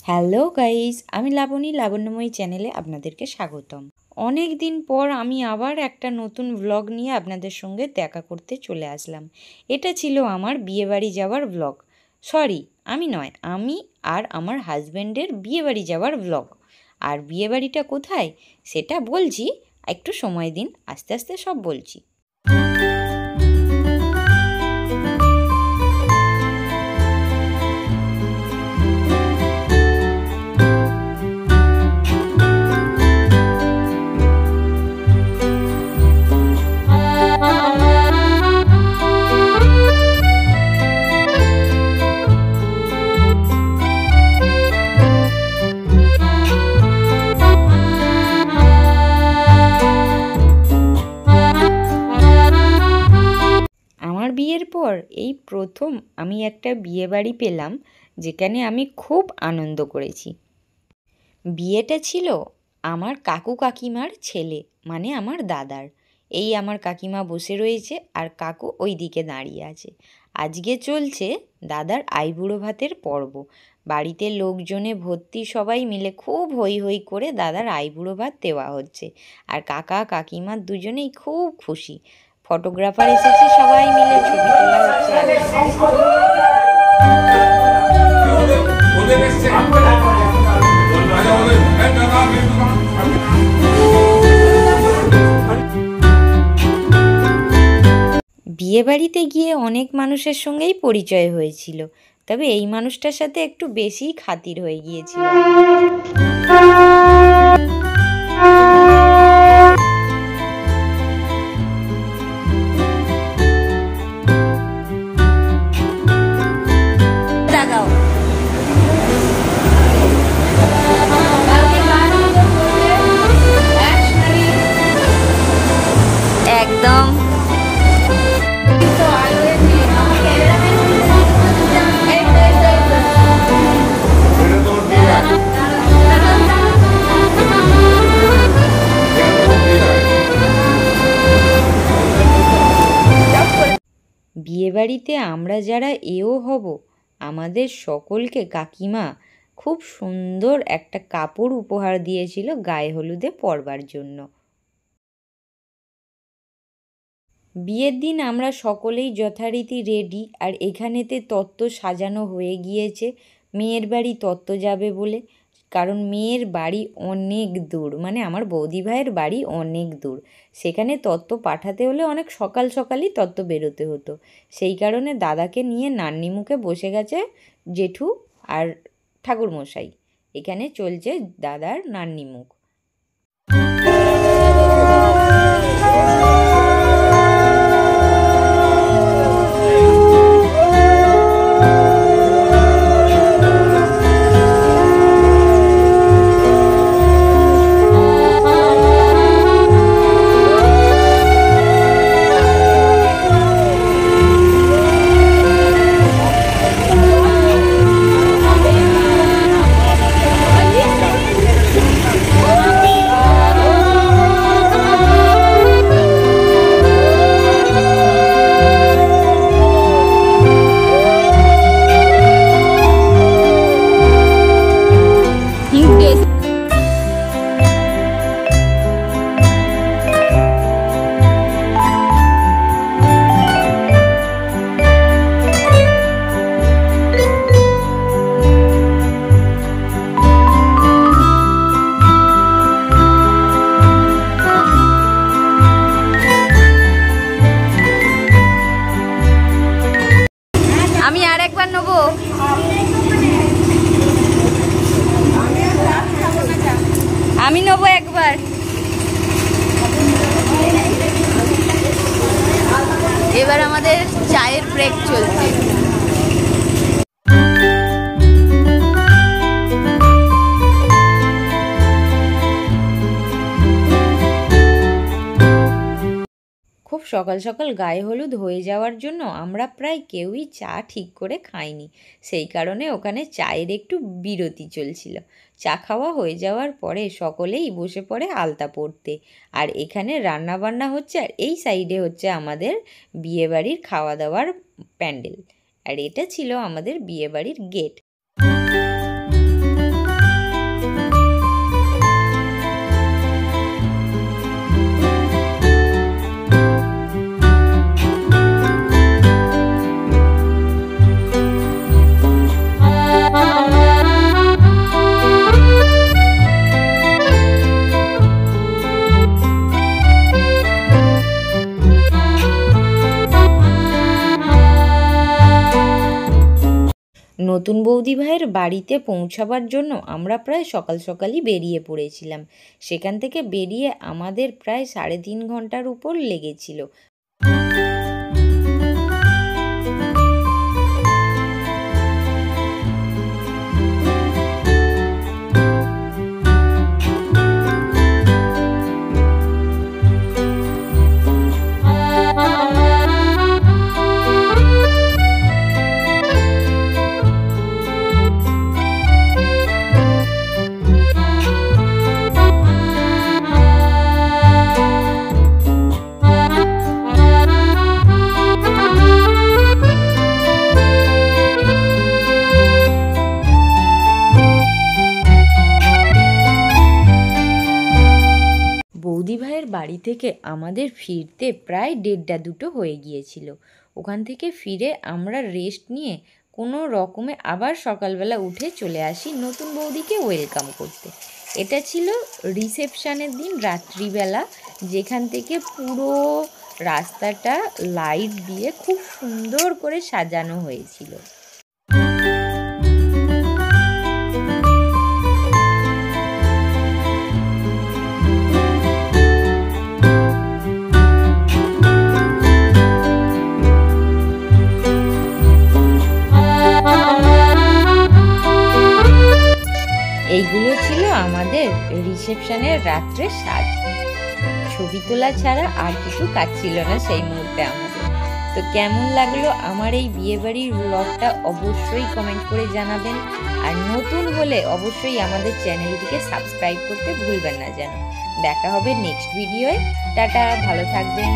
Hello guys, আমি লাবণী লাবণ্যময়ী চ্যানেলে আপনাদেরকে স্বাগতম। অনেক দিন পর আমি আবার একটা নতুন ব্লগ নিয়ে আপনাদের সঙ্গে দেখা করতে চলে আসলাম। এটা ছিল আমার বিয়েবাড়ি যাওয়ার ব্লগ। সরি, আমি নয়, আমি আর আমার হাজব্যান্ডের বিয়েবাড়ি যাওয়ার ব্লগ। আর বিয়েবাড়িটা কোথায় সেটা বলছি, একটু সময় দিন, আস্তে আস্তে সব বলছি। বিয়ের পর এই প্রথম আমি একটা বিয়েবাড়ি পেলাম যেখানে আমি খুব আনন্দ করেছি। বিয়েটা ছিল আমার কাকু কাকিমার ছেলে, মানে আমার দাদার। এই আমার কাকিমা বসে রয়েছে আর কাকু ওই দিকে দাঁড়িয়ে আছে। আজকে চলছে দাদার আইবুড়ো ভাতের পর্ব। বাড়িতে লোকজনে ভর্তি, সবাই মিলে খুব হই হই করে দাদার আইবুড়ো ভাত দেওয়া হচ্ছে। আর কাকা কাকিমা দুজনেই খুব খুশি। ফটোগ্রাফার এসেছে, সবাই মিলে ছবি তোলা হচ্ছে। বিয়েবাড়িতে গিয়ে অনেক মানুষের সঙ্গেই পরিচয় হয়েছিল, তবে এই মানুষটার সাথে একটু বেশিই খাতির হয়ে গিয়েছিল। একদম বিয়েবাড়িতে আমরা যারা এও হব, আমাদের সকলকে কাকিমা খুব সুন্দর একটা কাপড় উপহার দিয়েছিল গায়ে হলুদে পরবার জন্য। বিয়ের দিন আমরা সকলেই যথারীতি রেডি, আর এখানেতে তত্ত্ব সাজানো হয়ে গিয়েছে মেয়ের বাড়ি তত্ত্ব যাবে বলে। কারণ মেয়ের বাড়ি অনেক দূর, মানে আমার বৌদি ভাইয়ের বাড়ি অনেক দূর, সেখানে তত্ত্ব পাঠাতে হলে অনেক সকাল সকালই তত্ত্ব বেরোতে হতো। সেই কারণে দাদাকে নিয়ে নান্নিমুখে বসে গেছে জেঠু আর ঠাকুরমশাই। এখানে চলছে দাদার নান্নিমুখ। আমি আর একবার নেবো। আমি নেবো একবার। এবার আমাদের চায়ের ব্রেক চলছে। খুব সকাল সকাল গায়ে হলুদ হয়ে যাওয়ার জন্য আমরা প্রায় কেউই চা ঠিক করে খাইনি। সেই কারণে ওখানে চায়ের একটু বিরতি চলছিল। চা খাওয়া হয়ে যাওয়ার পরে সকলেই বসে পড়ে আলতা পড়তে। আর এখানে রান্না বান্না হচ্ছে, আর এই সাইডে হচ্ছে আমাদের বিয়েবাড়ির খাওয়া দাওয়ার প্যান্ডেল। আর এটা ছিল আমাদের বিয়েবাড়ির গেট। নতুন বৌদি ভাইয়ের বাড়িতে পৌঁছাবার জন্য আমরা প্রায় সকাল সকালই বেরিয়ে পড়েছিলাম। সেখান থেকে বেরিয়ে আমাদের প্রায় 3.5 ঘন্টার উপর লেগেছিল। বৌদি ভাইয়ের বাড়ি থেকে আমাদের ফিরতে প্রায় 1:30-2 হয়ে গিয়েছিল। ওখান থেকে ফিরে আমরা রেস্ট নিয়ে কোনো রকমে আবার সকালবেলা উঠে চলে আসি নতুন বৌদিকে ওয়েলকাম করতে। এটা ছিল রিসেপশানের দিন রাত্রিবেলা, যেখান থেকে পুরো রাস্তাটা লাইট দিয়ে খুব সুন্দর করে সাজানো হয়েছিল। এইগুলো ছিল আমাদের রিসেপশনের রাত্রের সাজ। ছবি তোলা ছাড়া আর কিছু কাজ ছিল না সেই মুহূর্তে আমাদের। তো কেমন লাগলো আমার এই বিয়েবাড়ির ব্লগটা অবশ্যই কমেন্ট করে জানাবেন। আর নতুন হলে অবশ্যই আমাদের চ্যানেলটিকে সাবস্ক্রাইব করতে ভুলবেন না যেন। দেখা হবে নেক্সট ভিডিওয়। টাটা, ভালো থাকবেন।